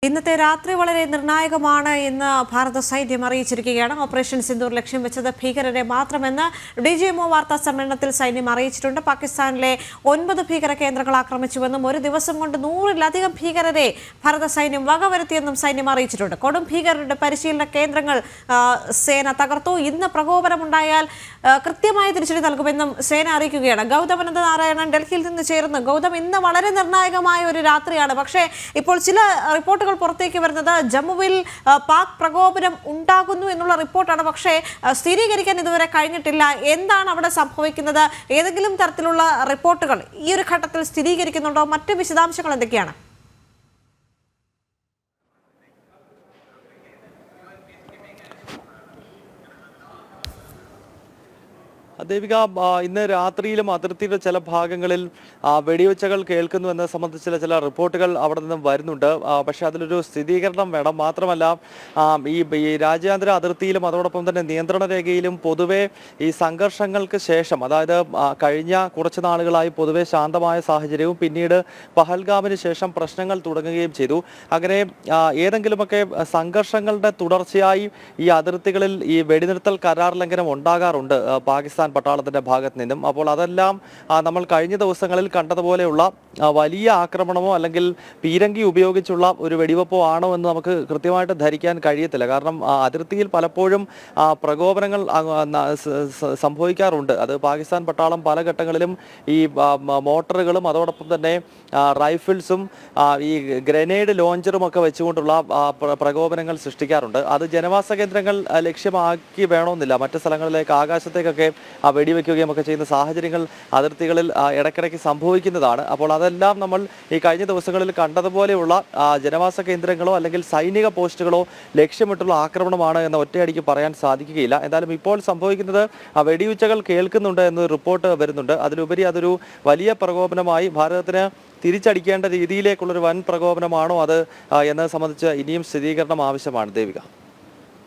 ഇന്നത്തെ രാത്രി വളരെ നിർണായകമാണ് എന്ന് ഭാരത സൈന്യം അറിയിച്ചിരിക്കുകയാണ്. ഓപ്പറേഷൻ സിന്ദൂർ ലക്ഷ്യം വെച്ചത് ഭീകരരെ മാത്രമെന്ന് DGMO വാർത്താ സമ്മേളനത്തിൽ സൈന്യം അറിയിച്ചിട്ടുണ്ട്. പാകിസ്ഥാനിലെ 9 ഭീകര കേന്ദ്രങ്ങൾ ആക്രമിച്ചുവെന്നും ഒരു ദിവസം കൊണ്ട് 100-ലധികം ഭീകരരെ ഭാരത സൈന്യം വകവരുത്തിയെന്നും സൈന്യം അറിയിച്ചിട്ടുണ്ട്. കൊടും ഭീകരരുടെ പരിശീലന കേന്ദ്രങ്ങൾ സേന തകർത്തു. ഇന്ന് പ്രകോപനമുണ്ടായാൽ കൃത്യമായ തിരിച്ചടി നൽകുമെന്നും സേന അറിയിക്കുകയാണ്. ഗൗതം അനന്തനാരായണൻ ഡൽഹിയിൽ നിന്ന് ചേർന്ന്. ഗൗതം, ഇന്ന് വളരെ നിർണായകമായ ഒരു രാത്രിയാണ്. പക്ഷേ ഇപ്പോൾ ചില റിപ്പോർട്ടുകൾ പുറത്തേക്ക് വരുന്നത് ജമ്മുവിൽ പാക് പ്രകോപനം ഉണ്ടാകുന്നു എന്നുള്ള റിപ്പോർട്ടാണ്. പക്ഷേ സ്ഥിരീകരിക്കാൻ ഇതുവരെ കഴിഞ്ഞിട്ടില്ല. എന്താണ് അവിടെ സംഭവിക്കുന്നത്? ഏതെങ്കിലും തരത്തിലുള്ള റിപ്പോർട്ടുകൾ ഈ ഒരു ഘട്ടത്തിൽ സ്ഥിരീകരിക്കുന്നുണ്ടോ? മറ്റ് വിശദാംശങ്ങൾ എന്തൊക്കെയാണ്? ദേവിക, ഇന്ന് രാത്രിയിലും അതിർത്തിയുടെ ചില ഭാഗങ്ങളിൽ വെടിവെച്ചകൾ കേൾക്കുന്നു എന്നത് സംബന്ധിച്ചുള്ള ചില റിപ്പോർട്ടുകൾ അവിടെ നിന്നും വരുന്നുണ്ട്. പക്ഷേ അതിലൊരു സ്ഥിരീകരണം വേണം. മാത്രമല്ല, ഈ രാജ്യാന്തര അതിർത്തിയിലും അതോടൊപ്പം തന്നെ നിയന്ത്രണ രേഖയിലും പൊതുവെ ഈ സംഘർഷങ്ങൾക്ക് ശേഷം, അതായത് കഴിഞ്ഞ കുറച്ച് നാളുകളായി പൊതുവെ ശാന്തമായ സാഹചര്യവും പിന്നീട് പഹൽഗാമിന് ശേഷം പ്രശ്നങ്ങൾ തുടങ്ങുകയും ചെയ്തു. അങ്ങനെ ഏതെങ്കിലുമൊക്കെ സംഘർഷങ്ങളുടെ തുടർച്ചയായി ഈ അതിർത്തികളിൽ ഈ വെടിനിർത്തൽ കരാർ ലംഘനം ഉണ്ടാകാറുണ്ട് പാകിസ്ഥാൻ പട്ടാളത്തിന്റെ ഭാഗത്ത് നിന്നും. അപ്പോൾ അതെല്ലാം നമ്മൾ കഴിഞ്ഞ ദിവസങ്ങളിൽ കണ്ടതുപോലെയുള്ള വലിയ ആക്രമണമോ അല്ലെങ്കിൽ പീരങ്കി ഉപയോഗിച്ചുള്ള ഒരു വെടിവെപ്പോ ആണോ എന്ന് നമുക്ക് കൃത്യമായിട്ട് ധരിക്കാൻ കഴിയത്തില്ല. കാരണം അതിർത്തിയിൽ പലപ്പോഴും പ്രകോപനങ്ങൾ സംഭവിക്കാറുണ്ട്. അത് പാകിസ്ഥാൻ പട്ടാളം പല ഘട്ടങ്ങളിലും ഈ മോട്ടറുകളും അതോടൊപ്പം തന്നെ റൈഫിൾസും ഈ ഗ്രനേഡ് ലോഞ്ചറും ഒക്കെ വെച്ചുകൊണ്ടുള്ള പ്രകോപനങ്ങൾ സൃഷ്ടിക്കാറുണ്ട്. അത് ജനവാസ കേന്ദ്രങ്ങൾ ലക്ഷ്യമാക്കി വേണമെന്നില്ല. മറ്റ് സ്ഥലങ്ങളിലേക്ക് ആകാശത്തേക്കൊക്കെ വെടിവെക്കുകയും ഒക്കെ ചെയ്യുന്ന സാഹചര്യങ്ങൾ അതിർത്തികളിൽ ഇടയ്ക്കിടയ്ക്ക് സംഭവിക്കുന്നതാണ്. അപ്പോൾ അതെല്ലാം നമ്മൾ ഈ കഴിഞ്ഞ ദിവസങ്ങളിൽ കണ്ടതുപോലെയുള്ള ജനവാസ കേന്ദ്രങ്ങളോ അല്ലെങ്കിൽ സൈനിക പോസ്റ്റുകളോ ലക്ഷ്യമിട്ടുള്ള ആക്രമണമാണ് എന്ന് ഒറ്റയടിക്ക് പറയാൻ സാധിക്കുകയില്ല. എന്തായാലും ഇപ്പോൾ സംഭവിക്കുന്നത് വെടിവെച്ചകൾ കേൾക്കുന്നുണ്ട് എന്ന് റിപ്പോർട്ട് വരുന്നുണ്ട്. അതിലുപരി അതൊരു വലിയ പ്രകോപനമായി ഭാരതത്തിന് തിരിച്ചടിക്കേണ്ട രീതിയിലേക്കുള്ളൊരു വൻ പ്രകോപനമാണോ അത് എന്നത് സംബന്ധിച്ച് ഇനിയും സ്ഥിരീകരണം ആവശ്യമാണ്. ദേവിക.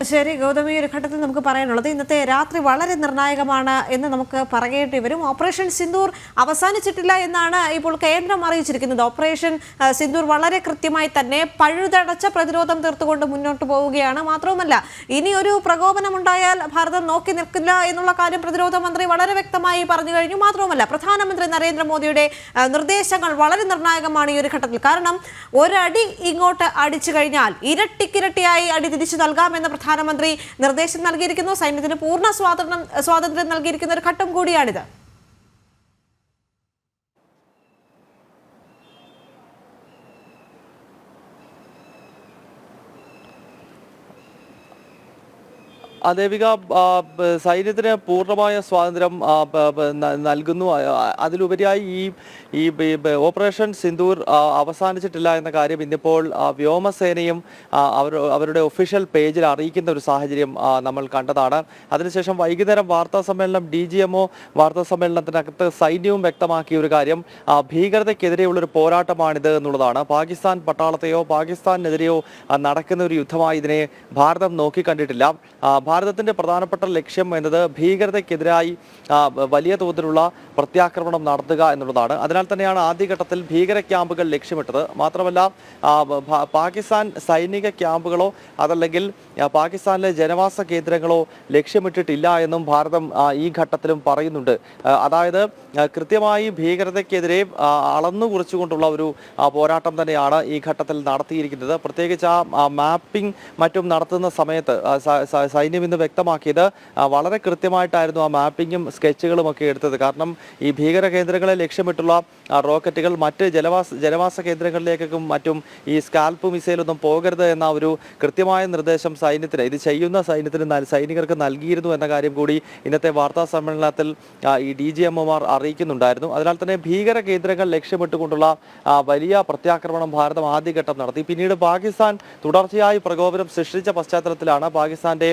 ശരി ഗൗതമി, ഒരു ഘട്ടത്തിൽ നമുക്ക് പറയാനുള്ളത് ഇന്നത്തെ രാത്രി വളരെ നിർണായകമാണ് എന്ന് നമുക്ക് പറയേണ്ടി വരും. ഓപ്പറേഷൻ സിന്ദൂർ അവസാനിച്ചിട്ടില്ല എന്നാണ് ഇപ്പോൾ കേന്ദ്രം അറിയിച്ചിരിക്കുന്നത്. ഓപ്പറേഷൻ സിന്ദൂർ വളരെ കൃത്യമായി തന്നെ പഴുതടച്ച പ്രതിരോധം തീർത്തുകൊണ്ട് മുന്നോട്ട് പോവുകയാണ്. മാത്രവുമല്ല, ഇനി ഒരു പ്രകോപനമുണ്ടായാൽ ഭാരതം നോക്കി നിൽക്കില്ല എന്നുള്ള കാര്യം പ്രതിരോധ മന്ത്രി വളരെ വ്യക്തമായി പറഞ്ഞു കഴിഞ്ഞു. മാത്രവുമല്ല, പ്രധാനമന്ത്രി നരേന്ദ്രമോദിയുടെ നിർദ്ദേശങ്ങൾ വളരെ നിർണായകമാണ് ഈ ഒരു ഘട്ടത്തിൽ. കാരണം ഒരടി ഇങ്ങോട്ട് അടിച്ചു കഴിഞ്ഞാൽ ഇരട്ടിക്കിരട്ടിയായി അടി തിരിച്ചു നൽകാമെന്ന പ്രധാനമന്ത്രി നിർദ്ദേശം നൽകിയിരിക്കുന്നു. സൈന്യത്തിന് പൂർണ്ണ സ്വാതന്ത്ര്യം നൽകിയിരിക്കുന്ന ഒരു ഘട്ടം കൂടിയാണിത്. ദേവിക, സൈന്യത്തിന് പൂർണ്ണമായ സ്വാതന്ത്ര്യം നൽകുന്നു. അതിലുപരിയായി ഈ ഓപ്പറേഷൻ സിന്ദൂർ അവസാനിച്ചിട്ടില്ല എന്ന കാര്യം ഇന്നിപ്പോൾ വ്യോമസേനയും അവരുടെ ഒഫീഷ്യൽ പേജിൽ അറിയിക്കുന്ന ഒരു സാഹചര്യം നമ്മൾ കണ്ടതാണ്. അതിനുശേഷം വൈകുന്നേരം വാർത്താ സമ്മേളനം DGMO വാർത്താ സമ്മേളനത്തിനകത്ത് സൈന്യവും വ്യക്തമാക്കിയ ഒരു കാര്യം ഭീകരതയ്ക്കെതിരെയുള്ളൊരു പോരാട്ടമാണിത് എന്നുള്ളതാണ്. പാകിസ്ഥാൻ പട്ടാളത്തെയോ പാകിസ്ഥാനെതിരെയോ നടക്കുന്ന ഒരു യുദ്ധമായി ഇതിനെ ഭാരതം നോക്കിക്കണ്ടിട്ടില്ല. ഭാരതത്തിന്റെ പ്രധാനപ്പെട്ട ലക്ഷ്യം എന്നത് ഭീകരതയ്ക്കെതിരായി വലിയ തോതിലുള്ള പ്രത്യാക്രമണം നടത്തുക എന്നുള്ളതാണ്. അതിനാൽ തന്നെയാണ് ആദ്യഘട്ടത്തിൽ ഭീകര ക്യാമ്പുകൾ ലക്ഷ്യമിട്ടത്. മാത്രമല്ല, പാകിസ്ഥാൻ സൈനിക ക്യാമ്പുകളോ അതല്ലെങ്കിൽ പാകിസ്ഥാനിലെ ജനവാസ കേന്ദ്രങ്ങളോ ലക്ഷ്യമിട്ടിട്ടില്ല എന്നും ഭാരതം ഈ ഘട്ടത്തിലും പറയുന്നുണ്ട്. അതായത് കൃത്യമായി ഭീകരതയ്ക്കെതിരെ അളന്നു കുറിച്ചുകൊണ്ടുള്ള ഒരു പോരാട്ടം തന്നെയാണ് ഈ ഘട്ടത്തിൽ നടത്തിയിരിക്കുന്നത്. പ്രത്യേകിച്ച് മാപ്പിംഗ് മറ്റും നടത്തുന്ന സമയത്ത് സൈന്യം ഇന്ന് വ്യക്തമാക്കിയത് വളരെ കൃത്യമായിട്ടായിരുന്നു ആ മാപ്പിങ്ങും സ്കെച്ചുകളും ഒക്കെ എടുത്തത്. കാരണം ഈ ഭീകര കേന്ദ്രങ്ങളെ ലക്ഷ്യമിട്ടുള്ള റോക്കറ്റുകൾ മറ്റ് ജനവാസ കേന്ദ്രങ്ങളിലേക്കും മറ്റും ഈ സ്കാൽപ്പ് മിസൈലൊന്നും പോകരുത് എന്ന ഒരു കൃത്യമായ നിർദ്ദേശം സൈന്യത്തിന്, ഇത് ചെയ്യുന്ന സൈനികർക്ക് നൽകിയിരുന്നു എന്ന കാര്യം കൂടി ഇന്നത്തെ വാർത്താ സമ്മേളനത്തിൽ ഈ DGMOമാർ അറിയിക്കുന്നുണ്ടായിരുന്നു. അതിനാൽ തന്നെ ഭീകര കേന്ദ്രങ്ങൾ ലക്ഷ്യമിട്ടുകൊണ്ടുള്ള വലിയ പ്രത്യാക്രമണം ഭാരതം ആദ്യഘട്ടം നടത്തി. പിന്നീട് പാകിസ്ഥാൻ തുടർച്ചയായി പ്രകോപനം സൃഷ്ടിച്ച പശ്ചാത്തലത്തിലാണ് പാകിസ്ഥാന്റെ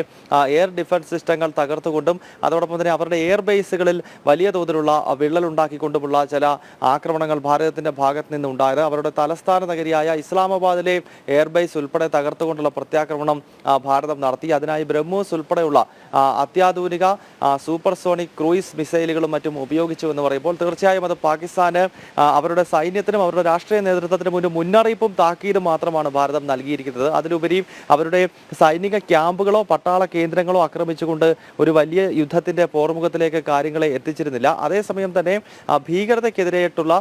എയർ ഡിഫൻസ് സിസ്റ്റങ്ങൾ തകർത്തുകൊണ്ടും അതോടൊപ്പം തന്നെ അവരുടെ എയർ ബേസുകളിൽ വലിയ തോതിലുള്ള വിള്ളലുണ്ടാക്കിക്കൊണ്ടുമുള്ള ചില ആക്രമണങ്ങൾ ഭാരതത്തിന്റെ ഭാഗത്ത് നിന്നുണ്ടായത്. അവരുടെ തലസ്ഥാന നഗരിയായ ഇസ്ലാമാബാദിലെ എയർബേസ് ഉൾപ്പെടെ തകർത്തുകൊണ്ടുള്ള പ്രത്യാക്രമണം ഭാരതം നടത്തി. അതിനായി ബ്രഹ്മോസ് ഉൾപ്പെടെയുള്ള അത്യാധുനിക സൂപ്പർസോണിക് ക്രൂയിസ് മിസൈലുകളും മറ്റും ഉപയോഗിച്ചു എന്ന് പറയുമ്പോൾ തീർച്ചയായും അത് പാകിസ്ഥാന് അവരുടെ സൈന്യത്തിനും അവരുടെ രാഷ്ട്രീയ നേതൃത്വത്തിനും ഒരു മുന്നറിയിപ്പും താക്കീതും മാത്രമാണ് ഭാരതം നൽകിയിരിക്കുന്നത്. അതിലുപരി അവരുടെ സൈനിക ക്യാമ്പുകളോ പട്ടാള കേന്ദ്രങ്ങളോ ആക്രമിച്ചുകൊണ്ട് ഒരു വലിയ യുദ്ധത്തിന്റെ പോർമുഖത്തിലേക്ക് കാര്യങ്ങളെ എത്തിച്ചിരുന്നില്ല. അതേസമയം തന്നെ ഭീകരതയ്ക്കെതിരെയായിട്ടുള്ള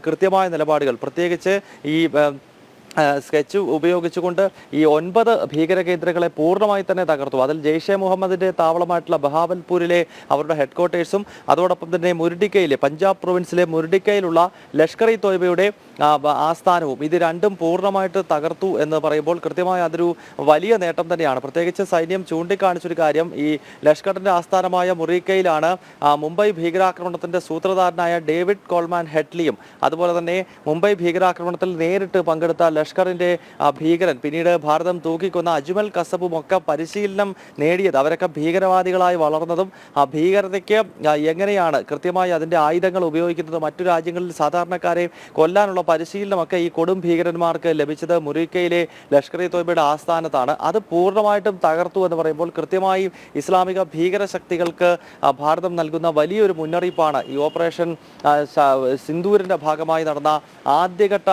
കൃത്യമായ നിലപാടുകൾ, പ്രത്യേകിച്ച് ഈ സ്കെച്ച് ഉപയോഗിച്ചുകൊണ്ട് ഈ 9 ഭീകര കേന്ദ്രങ്ങളെ പൂർണ്ണമായി തന്നെ തകർത്തു. അതിൽ ജെയ്ഷെ മുഹമ്മദിന്റെ താവളമായിട്ടുള്ള ബഹാവൽപൂരിലെ അവരുടെ ഹെഡ്ക്വാർട്ടേഴ്സും അതോടൊപ്പം തന്നെ മുരുഡിക്കയിലെ പഞ്ചാബ് പ്രൊവിൻസിലെ മുരുഡിക്കയിലുള്ള ലഷ്കർ ഇ തോയ്ബയുടെ ആസ്ഥാനവും ഇത് രണ്ടും പൂർണ്ണമായിട്ട് തകർത്തു എന്ന് പറയുമ്പോൾ കൃത്യമായി അതൊരു വലിയ നേട്ടം തന്നെയാണ്. പ്രത്യേകിച്ച് സൈന്യം ചൂണ്ടിക്കാണിച്ചൊരു കാര്യം, ഈ ലഷ്കറിന്റെ ആസ്ഥാനമായ മുറിക്കയിലാണ് മുംബൈ ഭീകരാക്രമണത്തിന്റെ സൂത്രധാരനായ ഡേവിഡ് കോൾമാൻ ഹെഡ്ലിയും അതുപോലെ തന്നെ മുംബൈ ഭീകരാക്രമണത്തിൽ നേരിട്ട് പങ്കെടുത്ത ലഷ്കറിന്റെ ഭീകരൻ, പിന്നീട് ഭാരതം തൂക്കിക്കൊന്ന അജ്മൽ കസബും ഒക്കെ പരിശീലനം നേടിയത്. അവരൊക്കെ ഭീകരവാദികളായി വളർന്നതും ഭീകരതയ്ക്ക് എങ്ങനെയാണ് കൃത്യമായി അതിന്റെ ആയുധങ്ങൾ ഉപയോഗിക്കുന്നത്, മറ്റു രാജ്യങ്ങളിൽ സാധാരണക്കാരെ കൊല്ലാനുള്ള പരിശീലനമൊക്കെ ഈ കൊടും ഭീകരന്മാർക്ക് ലഭിച്ചത് മുറിക്കയിലെ ലഷ്കർ ഇ തോയ്ബയുടെ ആസ്ഥാനത്താണ്. അത് പൂർണ്ണമായിട്ടും തകർത്തു എന്ന് പറയുമ്പോൾ കൃത്യമായി ഇസ്ലാമിക ഭീകര ശക്തികൾക്ക് ഭാരതം നൽകുന്ന വലിയൊരു മുന്നറിയിപ്പാണ് ഈ ഓപ്പറേഷൻ സിന്ദൂരിന്റെ ഭാഗമായി നടന്ന ആദ്യഘട്ട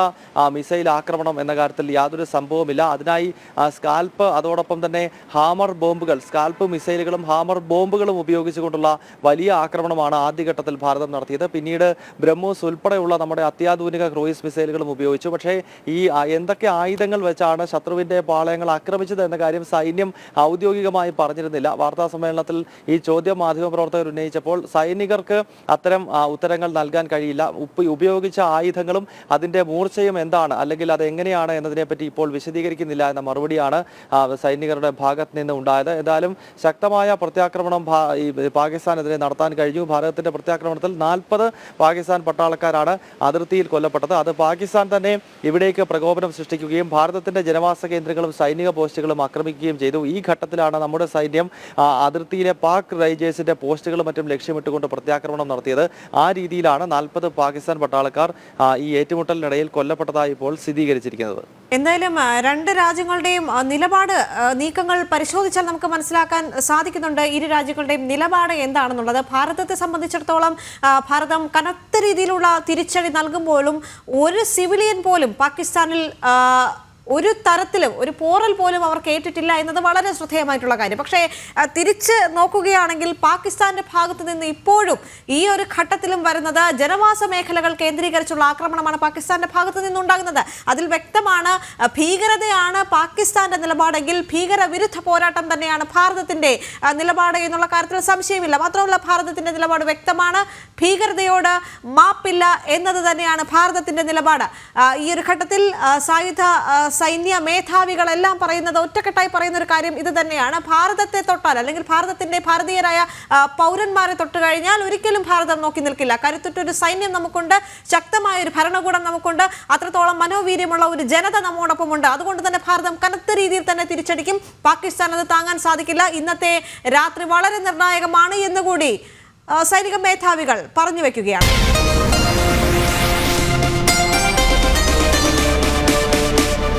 മിസൈൽ ആക്രമണം എന്ന കാര്യത്തിൽ യാതൊരു സംഭവമില്ല. അതിനായി സ്കാൽപ്പ് അതോടൊപ്പം തന്നെ ഹാമർ ബോംബുകൾ, സ്കാൽപ്പ് മിസൈലുകളും ഹാമർ ബോംബുകളും ഉപയോഗിച്ചുകൊണ്ടുള്ള വലിയ ആക്രമണമാണ് ആദ്യഘട്ടത്തിൽ ഭാരതം നടത്തിയത്. പിന്നീട് ബ്രഹ്മോസ് ഉൾപ്പെടെയുള്ള നമ്മുടെ അത്യാധുനിക ക്രൂയിസ് മിസൈലുകളും ഉപയോഗിച്ചു. പക്ഷേ ഈ എന്തൊക്കെ ആയുധങ്ങൾ വെച്ചാണ് ശത്രുവിന്റെ പാളയങ്ങൾ ആക്രമിച്ചത് എന്ന കാര്യം സൈന്യം ഔദ്യോഗികമായി പറഞ്ഞിരുന്നില്ല. വാർത്താ സമ്മേളനത്തിൽ ഈ ചോദ്യം മാധ്യമപ്രവർത്തകർ ഉന്നയിച്ചപ്പോൾ സൈനികർക്ക് അത്തരം ഉത്തരങ്ങൾ നൽകാൻ കഴിയില്ല. ഉപയോഗിച്ച ആയുധങ്ങളും അതിന്റെ മൂർച്ചയും എന്താണ്, അല്ലെങ്കിൽ അത് എങ്ങനെയാണ് എന്നതിനെപ്പറ്റി ഇപ്പോൾ വിശദീകരിക്കുന്നില്ല എന്ന മറുപടിയാണ് സൈനികരുടെ ഭാഗത്ത് നിന്ന് ഉണ്ടായത്. ഏതായാലും ശക്തമായ പ്രത്യാക്രമണം പാകിസ്ഥാനെതിരെ നടത്താൻ കഴിഞ്ഞു. ഭാരതത്തിന്റെ പ്രത്യാക്രമണത്തിൽ 40 പാകിസ്ഥാൻ പട്ടാളക്കാരാണ് അതിർത്തിയിൽ കൊല്ലപ്പെട്ടത്. അത് പാകിസ്ഥാൻ തന്നെ ഇവിടേക്ക് പ്രകോപനം സൃഷ്ടിക്കുകയും ഭാരതത്തിന്റെ ജനവാസ കേന്ദ്രങ്ങളും സൈനിക പോസ്റ്റുകളും ആക്രമിക്കുകയും ചെയ്തു. ഈ ഘട്ടത്തിലാണ് നമ്മുടെ സൈന്യം അതിർത്തിയിലെ പാക് റേഞ്ചേഴ്സിന്റെ പോസ്റ്റുകളും മറ്റും ലക്ഷ്യമിട്ടുകൊണ്ട് പ്രത്യാക്രമണം നടത്തിയത്. ആ രീതിയിലാണ് 40 പാകിസ്ഥാൻ പട്ടാളക്കാർ ഈ ഏറ്റുമുട്ടലിനിടയിൽ കൊല്ലപ്പെട്ടതായി ഇപ്പോൾ സ്ഥിരീകരിച്ചിരിക്കുന്നത്. എന്തായാലും രണ്ട് രാജ്യങ്ങളുടെയും നിലപാട് നീക്കങ്ങൾ പരിശോധിച്ചാൽ നമുക്ക് മനസ്സിലാക്കാൻ സാധിക്കുന്നുണ്ട് ഇരു രാജ്യങ്ങളുടെയും നിലപാട് എന്താണെന്നുള്ളത്. ഭാരതത്തെ സംബന്ധിച്ചിടത്തോളം ഭാരതം കനത്ത രീതിയിലുള്ള തിരിച്ചടി നൽകുമ്പോഴും ഒരു സിവിലിയൻ പോലും പാകിസ്ഥാനിൽ ഒരു തരത്തിലും ഒരു പോറൽ പോലും അവർ കേട്ടിട്ടില്ല എന്നത് വളരെ ശ്രദ്ധേയമായിട്ടുള്ള കാര്യം. പക്ഷേ തിരിച്ച് നോക്കുകയാണെങ്കിൽ പാകിസ്ഥാന്റെ ഭാഗത്ത് നിന്ന് ഇപ്പോഴും ഈ ഒരു ഘട്ടത്തിലും വരുന്നത് ജനവാസ മേഖലകൾ കേന്ദ്രീകരിച്ചുള്ള ആക്രമണമാണ് പാകിസ്ഥാന്റെ ഭാഗത്ത് നിന്നുണ്ടാകുന്നത്. അതിൽ വ്യക്തമാണ് ഭീകരതയാണ് പാകിസ്ഥാന്റെ നിലപാടെങ്കിൽ ഭീകരവിരുദ്ധ പോരാട്ടം തന്നെയാണ് ഭാരതത്തിന്റെ നിലപാട് എന്നുള്ള കാര്യത്തിൽ സംശയമില്ല. മാത്രമല്ല ഭാരതത്തിന്റെ നിലപാട് വ്യക്തമാണ്, ഭീകരതയോട് മാപ്പില്ല എന്നത് തന്നെയാണ് ഭാരതത്തിന്റെ നിലപാട്. ഈ ഒരു ഘട്ടത്തിൽ സായുധ സൈന്യ മേധാവികളെല്ലാം പറയുന്നത്, ഒറ്റക്കെട്ടായി പറയുന്ന ഒരു കാര്യം ഇത് തന്നെയാണ്. ഭാരതത്തെ തൊട്ടാൽ അല്ലെങ്കിൽ ഭാരതീയരായ പൗരന്മാരെ തൊട്ട് കഴിഞ്ഞാൽ ഒരിക്കലും ഭാരതം നോക്കി നിൽക്കില്ല. കരുത്തുറ്റൊരു സൈന്യം നമുക്കുണ്ട്, ശക്തമായ ഒരു ഭരണകൂടം നമുക്കുണ്ട്, അത്രത്തോളം മനോവീര്യമുള്ള ഒരു ജനത നമ്മോടൊപ്പമുണ്ട്. അതുകൊണ്ട് തന്നെ ഭാരതം കനത്ത രീതിയിൽ തന്നെ തിരിച്ചടിക്കും. പാകിസ്ഥാൻ അത് താങ്ങാൻ സാധിക്കില്ല. ഇന്നത്തെ രാത്രി വളരെ നിർണായകമാണ് എന്നുകൂടി സൈനിക മേധാവികൾ പറഞ്ഞു വെക്കുകയാണ്.